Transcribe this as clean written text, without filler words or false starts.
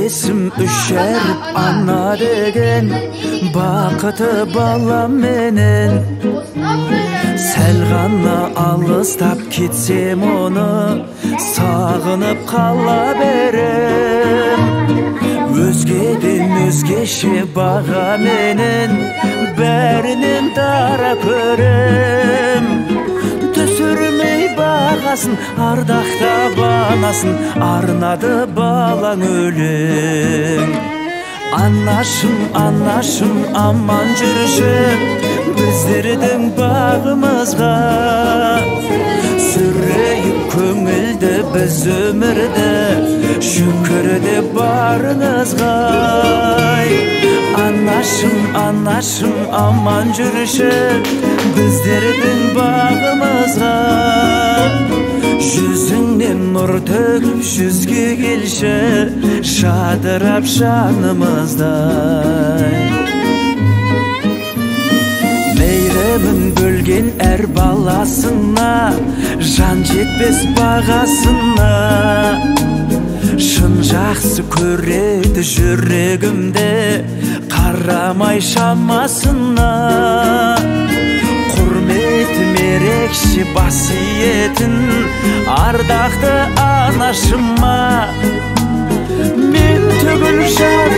есім үшеріп ана деген бақыты балам менен. Сәл ғана алыстап кетсем оны сағынып қала берем. Өзгеден өзгеше баға менен бәрінен дара көрем. Түсірмей бағасын, ардақта банасын арнады балаң өлең. Анашым, анашым, аман жүрші біздердің бағымызға. Сүрейік көңілді біз өмірді, шүкірді барыңызға. Анашым, анашым, аман жүрші біздердің бағымызға. Жүзіңнен нұр төгіп жүзге келші, жадырап жанымыздай. Мейірімін бөлген әр баласына, жан жетпес бағасына. Шын жақсы көреді жүрегімде, қарамай шамасына. Құрметім ерекше басиетін, ардақты анашыма. Мен түгіл жар